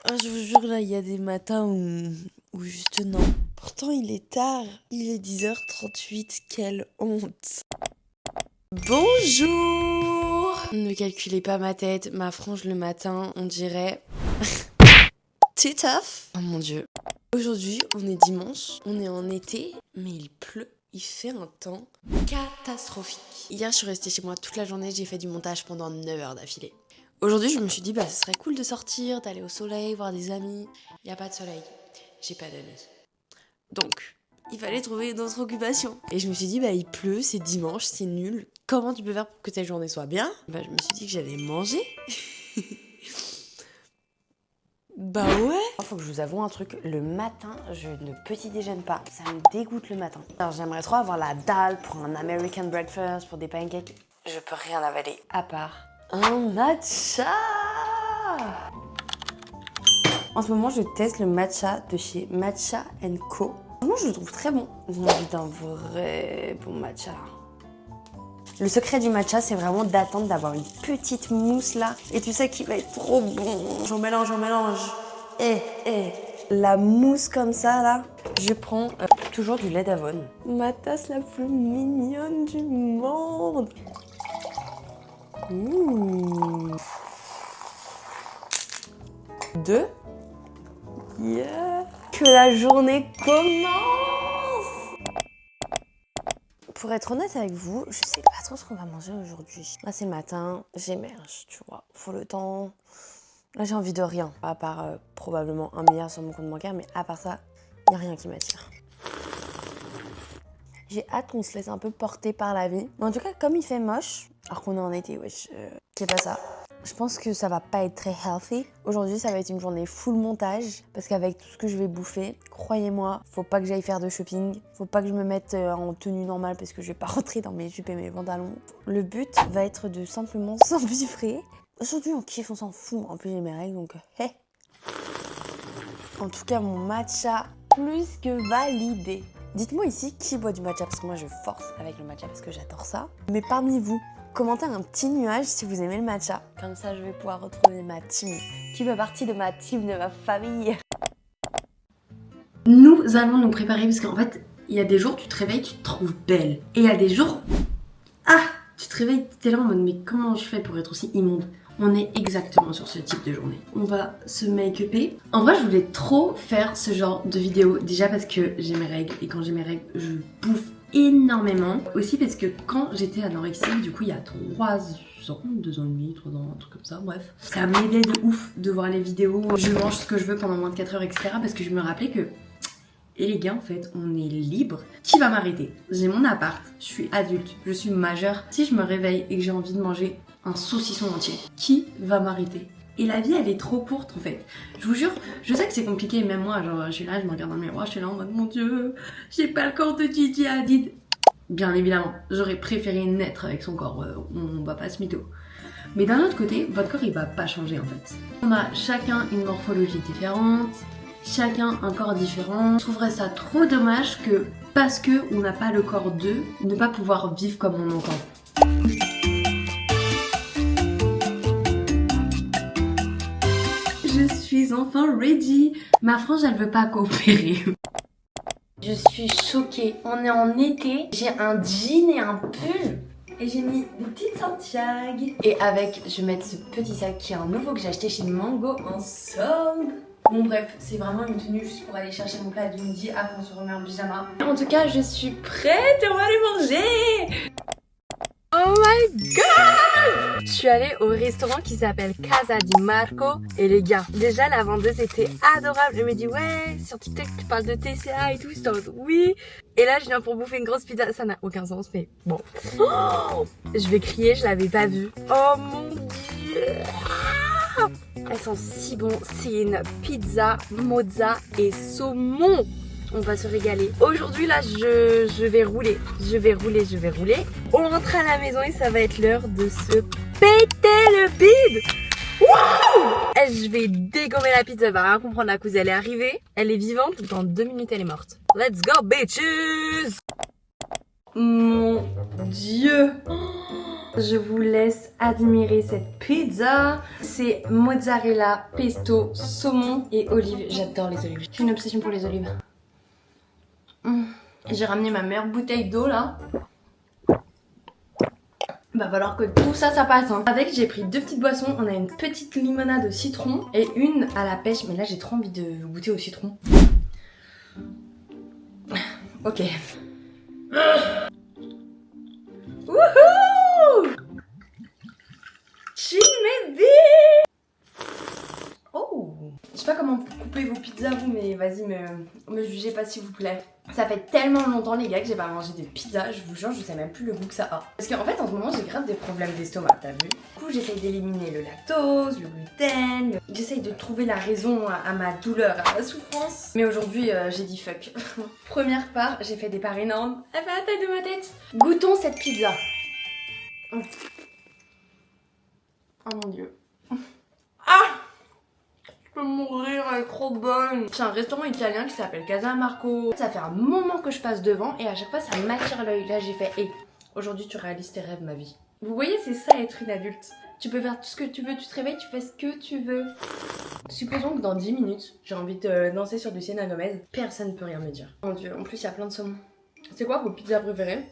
Ah, je vous jure, là, il y a des matins où juste non. Pourtant, il est tard. Il est 10h38. Quelle honte. Bonjour! Ne calculez pas ma tête. Ma frange le matin, on dirait... Titeuf. Oh mon dieu. Aujourd'hui, on est dimanche. On est en été, mais il pleut. Il fait un temps catastrophique. Hier, je suis restée chez moi toute la journée. J'ai fait du montage pendant 9 heures d'affilée. Aujourd'hui, je me suis dit, bah, ce serait cool de sortir, d'aller au soleil, voir des amis. Il n'y a pas de soleil. J'ai pas d'amis. Donc, il fallait trouver une autre occupation. Et je me suis dit, bah, il pleut, c'est dimanche, c'est nul. Comment tu peux faire pour que ta journée soit bien? Bah, je me suis dit que j'allais manger. Bah ouais. Faut que je vous avoue un truc, le matin, je ne petit déjeune pas. Ça me dégoûte le matin. Alors j'aimerais trop avoir la dalle pour un American breakfast, pour des pancakes. Je peux rien avaler. À part un matcha. En ce moment, je teste le matcha de chez Matcha & Co. Moi, je le trouve très bon. J'ai envie d'un vrai bon matcha. Le secret du matcha, c'est vraiment d'attendre d'avoir une petite mousse là. Et tu sais qu'il va être trop bon. J'en mélange, j'en mélange. La mousse comme ça là, je prends toujours du lait d'avoine. Ma tasse la plus mignonne du monde. Ouh. 2. Yeah. Que la journée commence. Pour être honnête avec vous, je sais pas trop ce qu'on va manger aujourd'hui. Là c'est le matin, j'émerge, tu vois. Faut le temps. Là j'ai envie de rien, à part probablement 1 milliard sur mon compte bancaire, mais à part ça, il n'y a rien qui m'attire. J'ai hâte qu'on se laisse un peu porter par la vie. Mais en tout cas, comme il fait moche, alors qu'on est en été, wesh, c'est pas ça. Je pense que ça va pas être très healthy. Aujourd'hui, ça va être une journée full montage, parce qu'avec tout ce que je vais bouffer, croyez-moi, faut pas que j'aille faire de shopping, faut pas que je me mette en tenue normale, parce que je vais pas rentrer dans mes jupes et mes pantalons. Le but va être de simplement s'empiffrer. Aujourd'hui, on kiffe, on s'en fout. En plus, j'ai mes règles, donc hey. En tout cas, mon matcha, plus que validé. Dites-moi ici qui boit du matcha, parce que moi, je force avec le matcha, parce que j'adore ça. Mais parmi vous, commentez un petit nuage si vous aimez le matcha. Comme ça, je vais pouvoir retrouver ma team, qui fait partie de ma team, de ma famille. Nous allons nous préparer, parce qu'en fait, il y a des jours, tu te réveilles, tu te trouves belle. Et il y a des jours, tu te réveilles, t'es là en mode, mais comment je fais pour être aussi immonde? On est exactement sur ce type de journée. On va se make-upper. En vrai, je voulais trop faire ce genre de vidéo. Déjà parce que j'ai mes règles. Et quand j'ai mes règles, je bouffe énormément. Aussi parce que quand j'étais anorexique, du coup, il y a 3 ans, 2 ans et demi, 3 ans, un truc comme ça, bref. Ça m'aidait de ouf de voir les vidéos. Je mange ce que je veux pendant moins de 4 heures, etc. Parce que je me rappelais que... Et les gars, en fait, on est libre. Qui va m'arrêter? J'ai mon appart, je suis adulte, je suis majeure. Si je me réveille et que j'ai envie de manger un saucisson entier, qui va m'arrêter? Et la vie, elle est trop courte, en fait. Je vous jure, je sais que c'est compliqué, même moi, genre, je suis là, je me regarde dans le miroir, je suis là en mode, mon Dieu, j'ai pas le corps de Gigi Hadid. Bien évidemment, j'aurais préféré naître avec son corps, on va pas se mytho. Mais d'un autre côté, votre corps, il va pas changer, en fait. On a chacun une morphologie différente, chacun un corps différent. Je trouverais ça trop dommage que, parce que on n'a pas le corps d'eux, ne pas pouvoir vivre comme on entend. Je suis enfin ready. Ma frange, elle veut pas coopérer. Je suis choquée. On est en été. J'ai un jean et un pull. Et j'ai mis des petites Santiago. Et avec, je vais mettre ce petit sac qui est un nouveau que j'ai acheté chez Mango en solde. Bon bref, c'est vraiment une tenue juste pour aller chercher mon plat du midi après on se remet en pyjama. En tout cas, je suis prête et on va aller manger. Oh my god! Je suis allée au restaurant qui s'appelle Casa di Marco. Et les gars, déjà la vendeuse était adorable. Elle m'a dit ouais, sur TikTok tu parles de TCA et tout. J'étais en mode oui. Et là je viens pour bouffer une grosse pizza. Ça n'a aucun sens mais bon. Oh, je vais crier, je l'avais pas vue. Oh mon dieu! Elles sont si bon, c'est une pizza, mozza et saumon. On va se régaler. Aujourd'hui là, je vais rouler. Je vais rouler. On rentre à la maison et ça va être l'heure de se péter le bide. Wouh! Je vais dégommer la pizza, elle va rien comprendre, la cousine. Elle est arrivée, elle est vivante, dans 2 minutes elle est morte. Let's go bitches! Mon Dieu! Je vous laisse admirer cette pizza. C'est mozzarella, pesto, saumon et olives. J'adore les olives. J'ai une obsession pour les olives. J'ai ramené ma meilleure bouteille d'eau là. Va falloir que tout ça, ça passe. Hein. Avec, j'ai pris 2 petites boissons. On a une petite limonade au citron et une à la pêche. Mais là, j'ai trop envie de goûter au citron. Ok. Wouhou! Chimedi! Oh! Je sais pas comment vous coupez vos pizzas vous, mais vas-y, me jugez pas s'il vous plaît. Ça fait tellement longtemps les gars que j'ai pas mangé de pizza, je vous jure, je sais même plus le goût que ça a. Parce qu'en fait en ce moment j'ai grave des problèmes d'estomac, t'as vu? Du coup j'essaye d'éliminer le lactose, le gluten, j'essaye de trouver la raison à ma douleur, à ma souffrance. Mais aujourd'hui j'ai dit fuck. Première part, j'ai fait des parts énormes, elle fait la taille de ma tête. Goûtons cette pizza. Oh mon dieu. Ah! Je peux mourir, elle est trop bonne. C'est un restaurant italien qui s'appelle Casa Marco. Ça fait un moment que je passe devant et à chaque fois ça m'attire l'œil. Là j'ai fait, hey, aujourd'hui tu réalises tes rêves ma vie. Vous voyez, c'est ça être une adulte. Tu peux faire tout ce que tu veux, tu te réveilles, tu fais ce que tu veux. Supposons que dans 10 minutes, j'ai envie de danser sur du Selena Gomez. Personne ne peut rien me dire. Mon dieu, en plus il y a plein de saumon. C'est quoi vos pizzas préférées?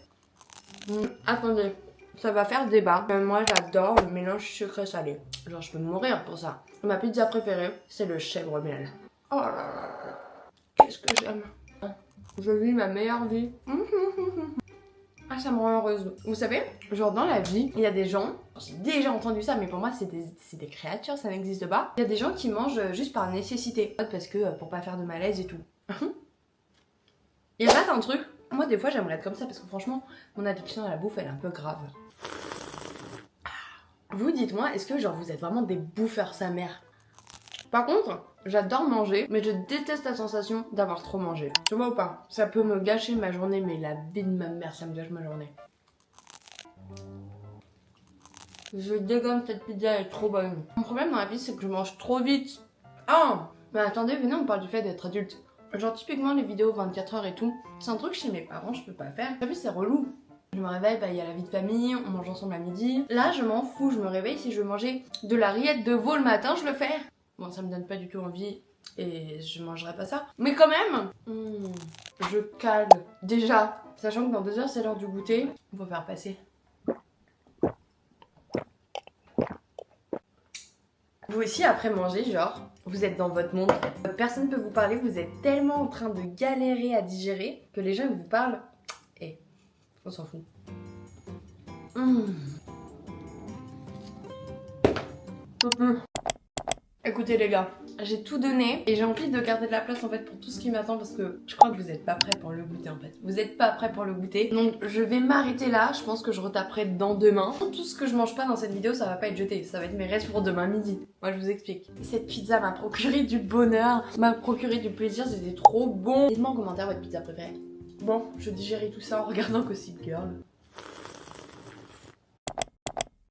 Attendez. Ça va faire débat. Moi j'adore le mélange sucré-salé. Genre je peux mourir pour ça. Ma pizza préférée, c'est le chèvre miel. Oh là là. Qu'est-ce que j'aime. Je vis ma meilleure vie. Ah, ça me rend heureuse. Vous savez, genre dans la vie, il y a des gens, j'ai déjà entendu ça, mais pour moi c'est des créatures, ça n'existe pas. Il y a des gens qui mangent juste par nécessité. Parce que pour pas faire de malaise et tout. Il y a pas un truc. Moi des fois j'aimerais être comme ça parce que franchement, mon addiction à la bouffe elle est un peu grave. Vous dites-moi, est-ce que genre vous êtes vraiment des bouffeurs sa mère? Par contre, j'adore manger, mais je déteste la sensation d'avoir trop mangé. Tu vois ou pas? Ça peut me gâcher ma journée, mais la vie de ma mère, ça me gâche ma journée. Je dégomme cette pizza, elle est trop bonne. Mon problème dans la vie, c'est que je mange trop vite. Ah! Mais attendez, venez, on parle du fait d'être adulte. Genre typiquement les vidéos 24 heures et tout, c'est un truc chez mes parents, je peux pas faire. T'as vu, c'est relou. Je me réveille, bah il y a la vie de famille, on mange ensemble à midi. Là je m'en fous, je me réveille, si je veux manger de la rillette de veau le matin, je le fais. Bon ça me donne pas du tout envie et je mangerai pas ça. Mais quand même, je cale. Déjà, sachant que dans 2 heures c'est l'heure du goûter, on va faire passer. Vous aussi après manger, genre, vous êtes dans votre monde, personne ne peut vous parler, vous êtes tellement en train de galérer à digérer que les gens vous parlent et on s'en fout. Écoutez les gars, j'ai tout donné et j'ai envie de garder de la place en fait pour tout ce qui m'attend parce que je crois que vous êtes pas prêts pour le goûter en fait. Vous êtes pas prêts pour le goûter. Donc je vais m'arrêter là, je pense que je retaperai dans demain. Tout ce que je mange pas dans cette vidéo ça va pas être jeté, ça va être mes restes pour demain midi. Moi je vous explique. Cette pizza m'a procuré du bonheur, m'a procuré du plaisir, c'était trop bon. Dites-moi en commentaire votre pizza préférée. Bon, je digérais tout ça en regardant Gossip Girl.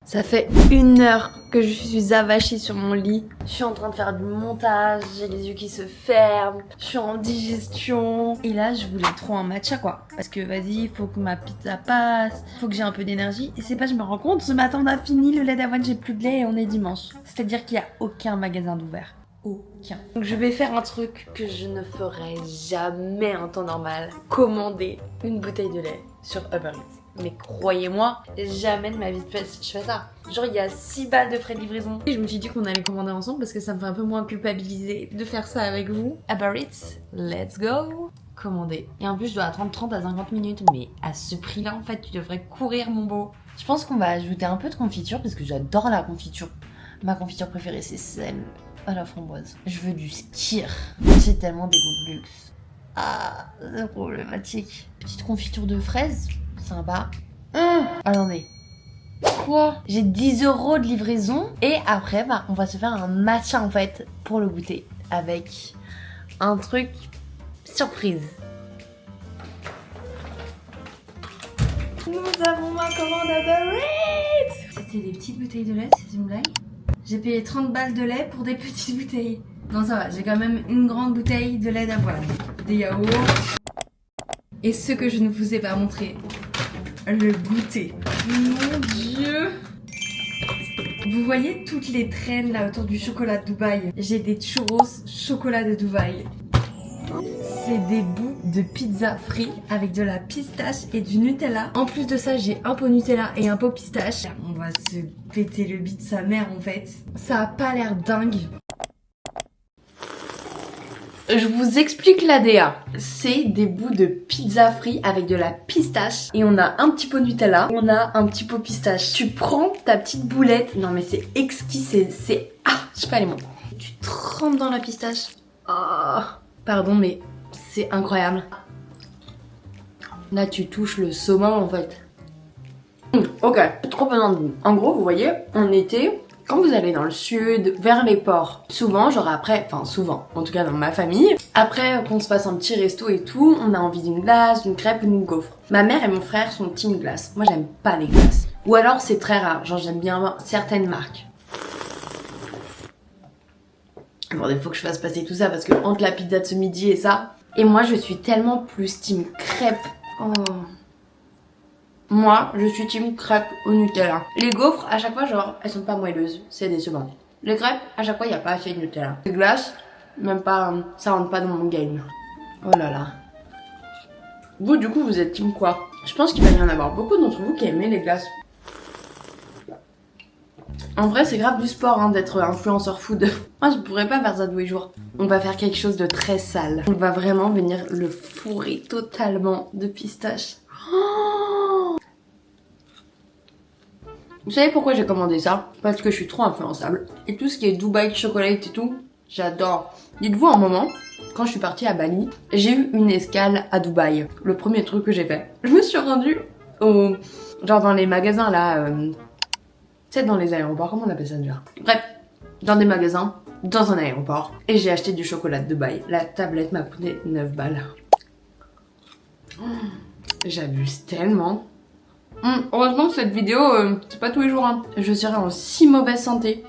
Ça fait 1 heure que je suis avachie sur mon lit. Je suis en train de faire du montage, j'ai les yeux qui se ferment, je suis en digestion. Et là, je voulais trop un matcha quoi. Parce que vas-y, il faut que ma pizza passe, faut que j'ai un peu d'énergie. Et c'est pas, je me rends compte, ce matin on a fini le lait d'avoine, j'ai plus de lait et on est dimanche. C'est-à-dire qu'il y a aucun magasin d'ouvert. Aucun. Donc je vais faire un truc que je ne ferai jamais en temps normal. Commander une bouteille de lait sur Uber Eats. Mais croyez-moi, jamais de ma vie je fais ça. Genre il y a 6 balles de frais de livraison. Et je me suis dit qu'on allait commander ensemble parce que ça me fait un peu moins culpabiliser de faire ça avec vous. Uber Eats, let's go. Commander. Et en plus je dois attendre 30 à 50 minutes. Mais à ce prix là en fait tu devrais courir mon beau. Je pense qu'on va ajouter un peu de confiture parce que j'adore la confiture. Ma confiture préférée c'est celle à la framboise. Je veux du skyr. C'est tellement des goûts de luxe. Ah, c'est problématique. Petite confiture de fraises. Sympa. Attendez. Quoi? J'ai 10 € de livraison. Et après, bah, on va se faire un matcha en fait pour le goûter. Avec un truc surprise. Nous avons ma commande à Uber Eats. C'était des petites bouteilles de lait, c'est une blague? J'ai payé 30 balles de lait pour des petites bouteilles. Non ça va, j'ai quand même une grande bouteille de lait d'avoine. Des yaourts. Et ce que je ne vous ai pas montré, le goûter. Mon Dieu! Vous voyez toutes les traînes là autour du chocolat de Dubaï? J'ai des churros chocolat de Dubaï. C'est des bouts de pizza frits avec de la pistache et du Nutella. En plus de ça, j'ai un pot Nutella et un pot pistache. On va se péter le bide de sa mère en fait. Ça a pas l'air dingue. Je vous explique l'ADA. C'est des bouts de pizza frits avec de la pistache. Et on a un petit pot Nutella. On a un petit pot pistache. Tu prends ta petite boulette. Non mais c'est exquis. C'est... Ah, je sais pas les mots. Tu trempes dans la pistache. Ah, pardon mais c'est incroyable. Là tu touches le saumon en fait. Ok, trop bon goût. En gros, vous voyez, en été... Quand vous allez dans le sud, vers les ports, souvent, genre après, enfin souvent, en tout cas dans ma famille, après qu'on se fasse un petit resto et tout, on a envie d'une glace, d'une crêpe ou d'une gaufre. Ma mère et mon frère sont team glace. Moi, j'aime pas les glaces. Ou alors, c'est très rare. Genre, j'aime bien certaines marques. Bon, il faut que je fasse passer tout ça parce que entre la pizza de ce midi et ça... Et moi, je suis tellement plus team crêpe. Oh... Moi, je suis team crêpes au Nutella. Les gaufres, à chaque fois, genre, elles sont pas moelleuses. C'est décevant. Les crêpes, à chaque fois, il n'y a pas assez de Nutella. Les glaces, même pas, ça rentre pas dans mon game. Oh là là. Vous, du coup, vous êtes team quoi? Je pense qu'il va y en avoir beaucoup d'entre vous qui aiment les glaces. En vrai, c'est grave du sport hein, d'être influenceur food. Moi, je pourrais pas faire ça tous les jours. On va faire quelque chose de très sale. On va vraiment venir le fourrer totalement de pistache. Vous savez pourquoi j'ai commandé ça? Parce que je suis trop influençable. Et tout ce qui est Dubaï chocolate et tout, j'adore. Dites-vous un moment, quand je suis partie à Bali, j'ai eu une escale à Dubaï. Le premier truc que j'ai fait, je me suis rendue au... genre dans les magasins là... c'est dans les aéroports, comment on appelle ça déjà? Bref, dans des magasins, dans un aéroport. Et j'ai acheté du chocolat de Dubaï. La tablette m'a coûté 9 balles. J'abuse tellement. Heureusement que cette vidéo, c'est pas tous les jours. Hein. Je serais en si mauvaise santé.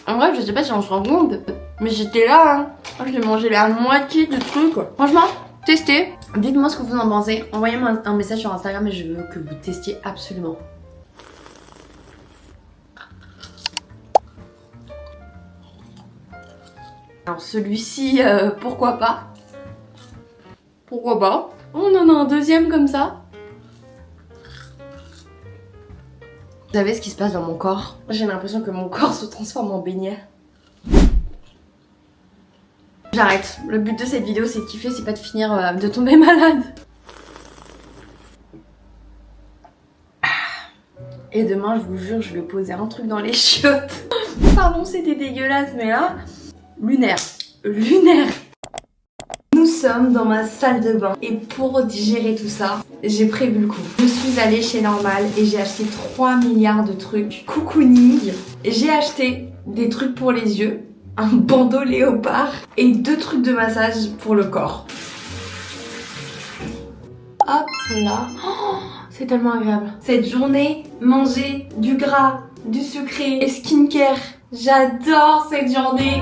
En vrai, je sais pas si on se rend compte, mais j'étais là. Hein. Moi, j'ai mangé la moitié du truc. Franchement, testez. Dites-moi ce que vous en pensez. Envoyez-moi un message sur Instagram et je veux que vous testiez absolument. Alors celui-ci, pourquoi pas? Pourquoi pas? On en a un deuxième comme ça. Vous savez ce qui se passe dans mon corps? J'ai l'impression que mon corps se transforme en beignet. J'arrête. Le but de cette vidéo, c'est de kiffer, c'est pas de finir de tomber malade. Et demain, je vous jure, je vais poser un truc dans les chiottes. Pardon, c'était dégueulasse, mais là... Lunaire. Lunaire. Nous sommes dans ma salle de bain et pour digérer tout ça, j'ai prévu le coup. Je suis allée chez Normal et j'ai acheté 3 milliards de trucs cocooning. J'ai acheté des trucs pour les yeux, un bandeau léopard et 2 trucs de massage pour le corps. Hop là. Oh, c'est tellement agréable. Cette journée, manger du gras, du sucré et skincare. J'adore cette journée.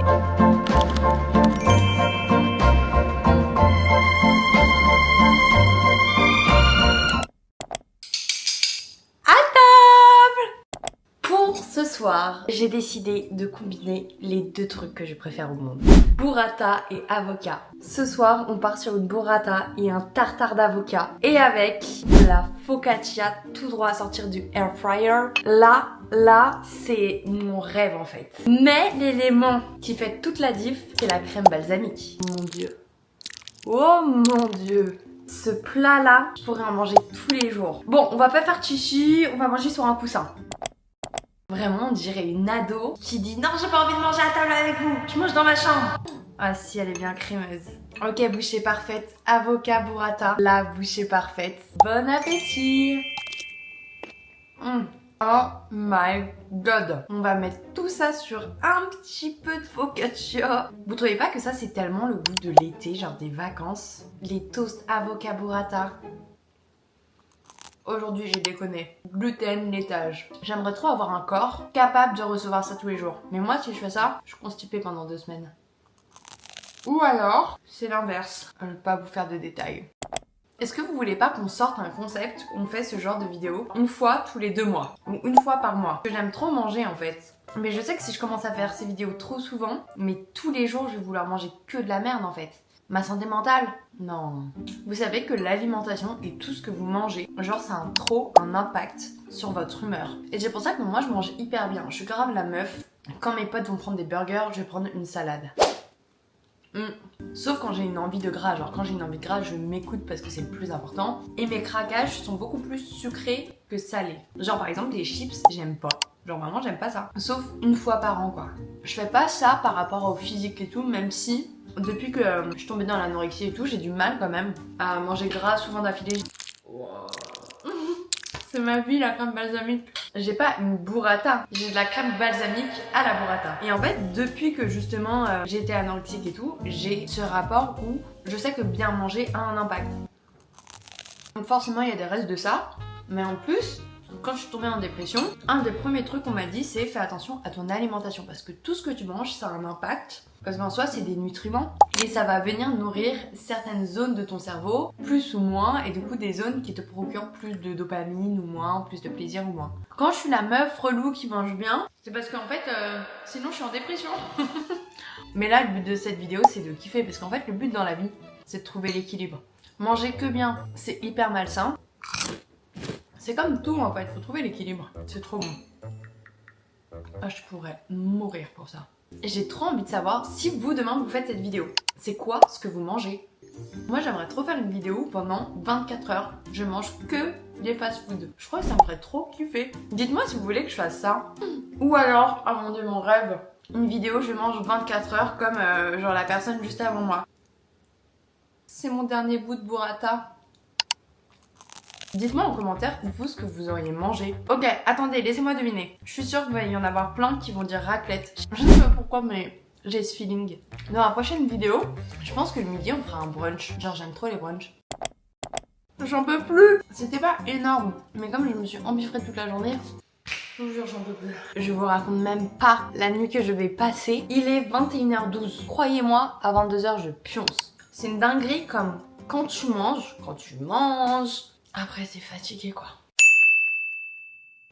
Ce soir, j'ai décidé de combiner les 2 trucs que je préfère au monde. Burrata et avocat. Ce soir, on part sur une burrata et un tartare d'avocat. Et avec la focaccia tout droit à sortir du air fryer. Là, c'est mon rêve en fait. Mais l'élément qui fait toute la diff, c'est la crème balsamique. Mon Dieu. Oh mon Dieu. Ce plat-là, je pourrais en manger tous les jours. Bon, on va pas faire chichi, on va manger sur un coussin. Vraiment, on dirait une ado qui dit non, j'ai pas envie de manger à table avec vous, je mange dans ma chambre. Ah si, elle est bien crémeuse. Ok, bouchée parfaite, avocat burrata, la bouchée parfaite. Bon appétit. Oh my god. On va mettre tout ça sur un petit peu de focaccia. Vous trouvez pas que ça c'est tellement le goût de l'été, genre des vacances? Les toasts avocat burrata. Aujourd'hui j'ai déconné. Gluten, laitage. J'aimerais trop avoir un corps capable de recevoir ça tous les jours. Mais moi si je fais ça, je suis constipée pendant 2 semaines. Ou alors, c'est l'inverse. Je ne vais pas vous faire de détails. Est-ce que vous voulez pas qu'on sorte un concept, qu'on fait ce genre de vidéo une fois tous les 2 mois ou une fois par mois? J'aime trop manger en fait. Mais je sais que si je commence à faire ces vidéos trop souvent, mais tous les jours je vais vouloir manger que de la merde en fait. Ma santé mentale? Non. Vous savez que l'alimentation et tout ce que vous mangez, genre ça a trop un impact sur votre humeur. Et c'est pour ça que moi je mange hyper bien. Je suis grave la meuf. Quand mes potes vont prendre des burgers, je vais prendre une salade. Sauf quand j'ai une envie de gras, genre quand j'ai une envie de gras, je m'écoute parce que c'est le plus important. Et mes craquages sont beaucoup plus sucrés que salés. Genre par exemple les chips, j'aime pas. Genre vraiment j'aime pas ça. Sauf une fois par an quoi. Je fais pas ça par rapport au physique et tout, même si depuis que je suis tombée dans l'anorexie et tout, j'ai du mal quand même à manger gras souvent d'affilée. Wow. C'est ma vie la crème balsamique. J'ai pas une burrata, j'ai de la crème balsamique à la burrata. Et en fait, depuis que justement j'ai été anorexique et tout, j'ai ce rapport où je sais que bien manger a un impact. Donc forcément, il y a des restes de ça, mais en plus, quand je suis tombée en dépression, un des premiers trucs qu'on m'a dit, c'est fais attention à ton alimentation parce que tout ce que tu manges, ça a un impact. Parce qu'en soi, c'est des nutriments et ça va venir nourrir certaines zones de ton cerveau, plus ou moins, et du coup des zones qui te procurent plus de dopamine ou moins, plus de plaisir ou moins. Quand je suis la meuf relou qui mange bien, c'est parce qu'en fait, sinon je suis en dépression. Mais là, le but de cette vidéo, c'est de kiffer parce qu'en fait, le but dans la vie, c'est de trouver l'équilibre. Manger que bien, c'est hyper malsain. C'est comme tout en fait, faut trouver l'équilibre. C'est trop bon. Ah, je pourrais mourir pour ça. Et j'ai trop envie de savoir si vous demain vous faites cette vidéo. C'est quoi ce que vous mangez? Moi j'aimerais trop faire une vidéo où pendant 24 heures, je mange que des fast-food. Je crois que ça me ferait trop kiffer. Dites-moi si vous voulez que je fasse ça. Ou alors, ah mon dieu, mon rêve, une vidéo où je mange 24 heures comme genre la personne juste avant moi. C'est mon dernier bout de burrata. Dites-moi en commentaire vous ce que vous auriez mangé. Ok, attendez, laissez-moi deviner. Je suis sûre qu'il va y en avoir plein qui vont dire raclette. Je ne sais pas pourquoi, mais j'ai ce feeling. Dans la prochaine vidéo, je pense que le midi on fera un brunch. Genre j'aime trop les brunchs. J'en peux plus. C'était pas énorme, mais comme je me suis embiffrée toute la journée, je vous jure j'en peux plus. Je vous raconte même pas la nuit que je vais passer. Il est 21h12. Croyez-moi, à 22h je pionce. C'est une dinguerie comme quand tu manges, après, c'est fatigué quoi.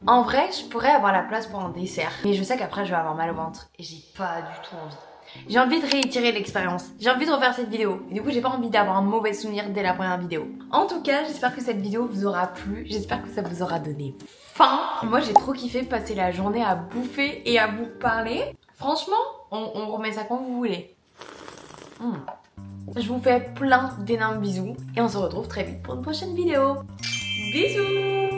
En vrai, je pourrais avoir la place pour un dessert. Mais je sais qu'après, je vais avoir mal au ventre. Et j'ai pas du tout envie. J'ai envie de réitérer l'expérience. J'ai envie de refaire cette vidéo. Et du coup, j'ai pas envie d'avoir un mauvais souvenir dès la première vidéo. En tout cas, j'espère que cette vidéo vous aura plu. J'espère que ça vous aura donné faim. Moi, j'ai trop kiffé passer la journée à bouffer et à vous parler. Franchement, on remet ça quand vous voulez. Je vous fais plein d'énormes bisous et on se retrouve très vite pour une prochaine vidéo. Bisous!